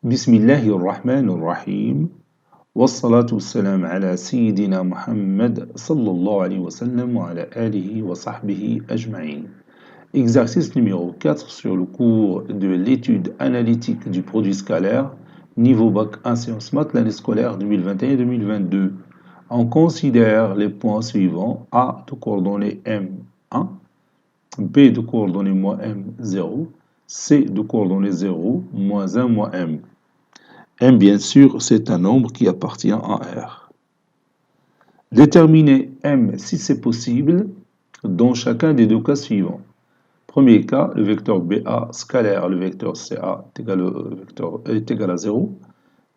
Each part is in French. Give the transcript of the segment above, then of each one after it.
بسم الله الرحمن الرحيم والصلاة والسلام على سيدنا محمد صلى الله عليه وسلم وعلى آله وصحبه أجمعين. Exercice numéro 4 sur le cours de l'étude analytique du produit scalaire, niveau bac 1 sciences maths, l'année scolaire 2021-2022. On considère les points suivants: A de coordonnées M1, B de coordonnées moins M0, C de coordonnées 0, moins 1, moins M. M, bien sûr, c'est un nombre qui appartient à R. Déterminer M si c'est possible dans chacun des deux cas suivants. Premier cas, le vecteur BA scalaire, le vecteur CA est égal à 0.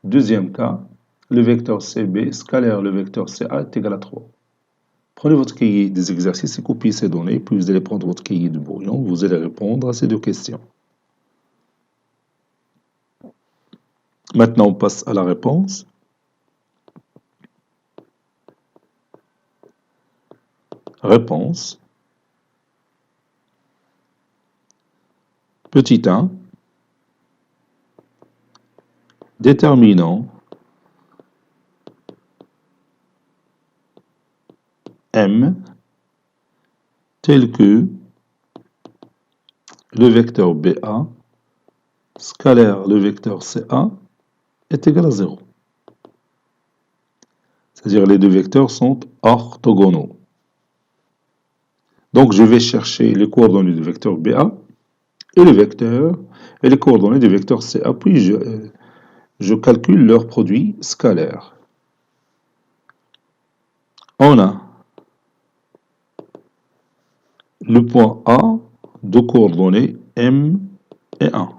Deuxième cas, le vecteur CB scalaire, le vecteur CA est égal à 3. Prenez votre cahier des exercices et copiez ces données, puis vous allez prendre votre cahier de brouillon, vous allez répondre à ces deux questions. Maintenant, on passe à la réponse. Réponse. Petit 1. Déterminant M tel que le vecteur BA scalaire le vecteur CA est égal à 0. C'est-à-dire les deux vecteurs sont orthogonaux. Donc je vais chercher les coordonnées du vecteur BA et le vecteur et les coordonnées du vecteur CA, puis je calcule leur produit scalaire. On a le point A de coordonnées M et 1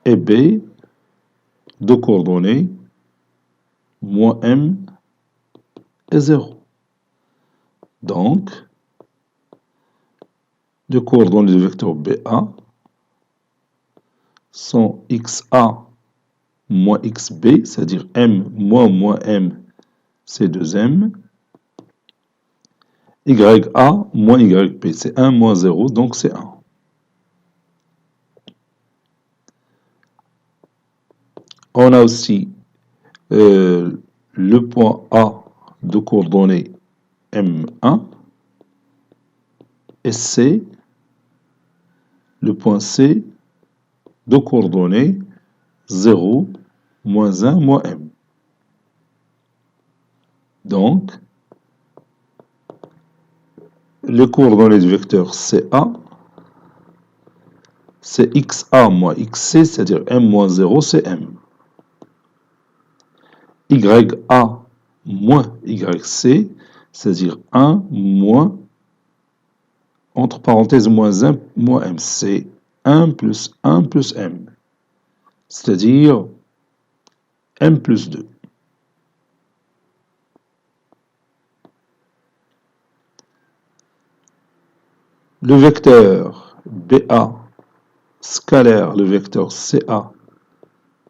et B de coordonnées moins M et 0. Donc, les coordonnées du vecteur BA sont XA moins XB, c'est-à-dire M moins M, c'est 2M. YA moins YB, c'est 1 moins 0, donc c'est 1. On a aussi le point A de coordonnées M1 et C, le point C de coordonnées 0, moins 1, moins M. Donc, les coordonnées du vecteur CA, c'est XA moins XC, c'est-à-dire M moins 0, c'est M. YA moins YC, c'est-à-dire 1 moins, entre parenthèses, moins 1 moins M. C'est 1 plus M, c'est-à-dire M plus 2. Le vecteur BA scalaire, le vecteur CA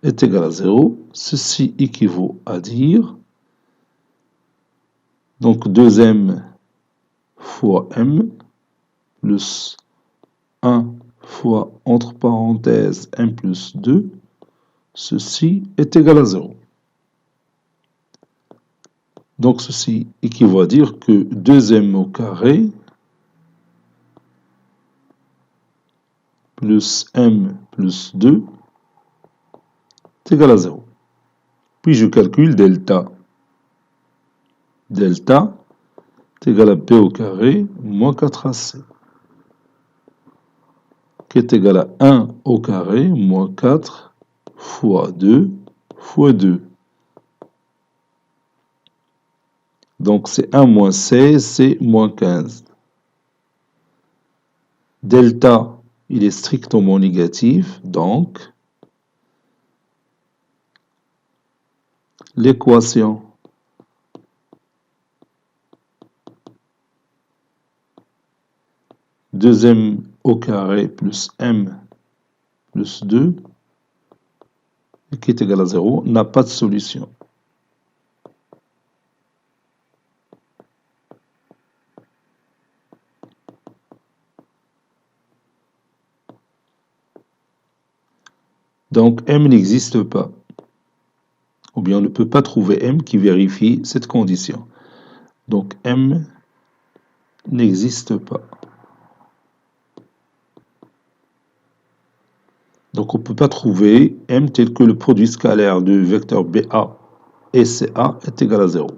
est égal à 0. Ceci équivaut à dire donc 2M fois M plus 1 fois, entre parenthèses, M plus 2. Ceci est égal à 0. Donc ceci équivaut à dire que 2M au carré plus M plus 2 est égal à 0. Puis je calcule delta. Delta est égal à B au carré moins 4AC, qui est égal à 1 au carré moins 4 fois 2 fois 2. Donc c'est 1 moins 16, c'est moins 15. Delta, il est strictement négatif, donc l'équation m au carré plus M plus 2, qui est égal à 0, n'a pas de solution. Donc M n'existe pas. Ou bien on ne peut pas trouver M qui vérifie cette condition. Donc M n'existe pas. Donc on ne peut pas trouver M tel que le produit scalaire du vecteur BA et CA est égal à 0.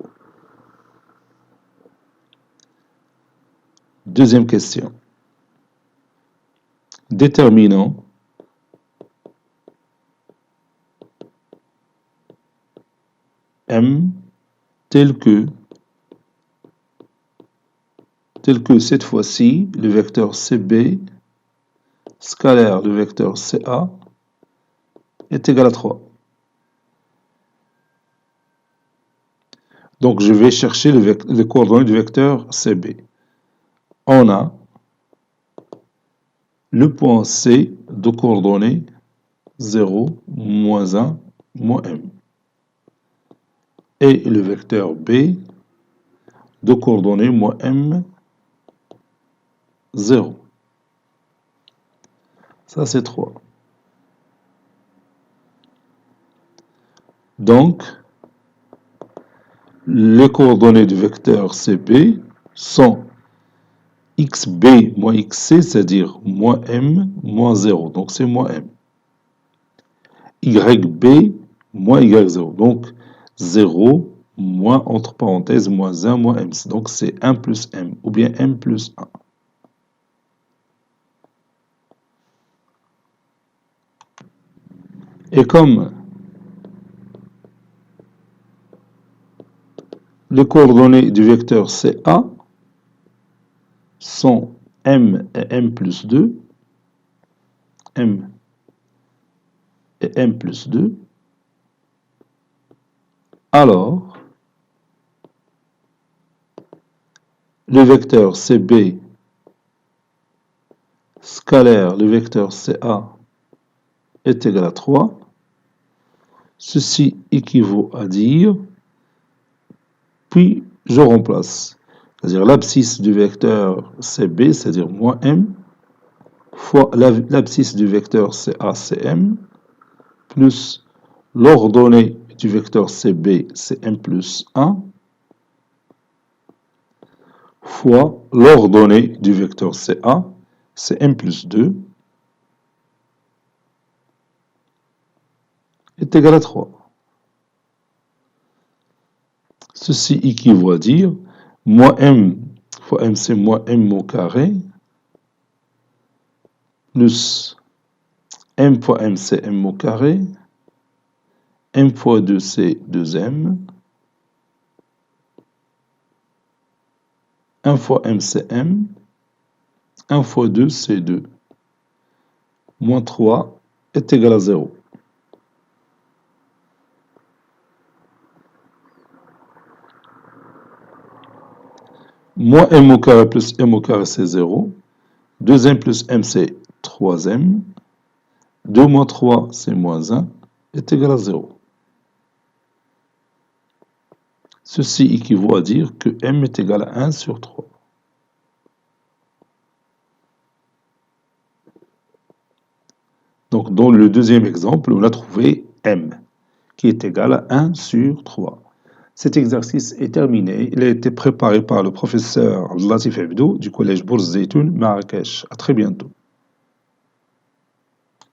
Deuxième question. Déterminant M tel que cette fois-ci le vecteur CB scalaire le vecteur CA est égal à 3. Donc je vais chercher les coordonnées du vecteur CB. On a le point C de coordonnées 0, moins 1, moins M. Et le vecteur B de coordonnées moins M, 0. Ça, c'est 3. Donc, les coordonnées du vecteur CB sont xb moins xc, c'est-à-dire moins m moins 0. Donc, c'est moins m. yb moins y0. Donc, 0 moins, entre parenthèses, moins 1 moins m. Donc, c'est 1 plus m, ou bien m plus 1. Et comme les coordonnées du vecteur CA sont m et m plus 2, m et m plus 2, alors le vecteur CB scalaire le vecteur CA est égal à 3. Ceci équivaut à dire, puis je remplace, c'est-à-dire l'abscisse du vecteur CB, c'est-à-dire moins m, fois l'abscisse du vecteur CA, CM, plus l'ordonnée du vecteur CB, c'est m plus 1, fois l'ordonnée du vecteur CA, c'est m plus 2, est égal à 3. Ceci équivaut à dire moins m fois m, c'est moins m au carré, plus m fois m, c'est m au carré, m fois 2, c'est 2m, 1 fois m, c'est m, 1 fois 2, c'est 2. Moins 3 est égal à 0. Moins m au carré plus m au carré, c'est 0. 2m plus m, c'est 3m. 2 moins 3, c'est moins 1, est égal à 0. Ceci équivaut à dire que m est égal à 1 sur 3. Donc, dans le deuxième exemple, on a trouvé m, qui est égal à 1 sur 3. Cet exercice est terminé. Il a été préparé par le professeur Latif Hebdo du collège Bourz Zeytoun, Marrakech. À très bientôt.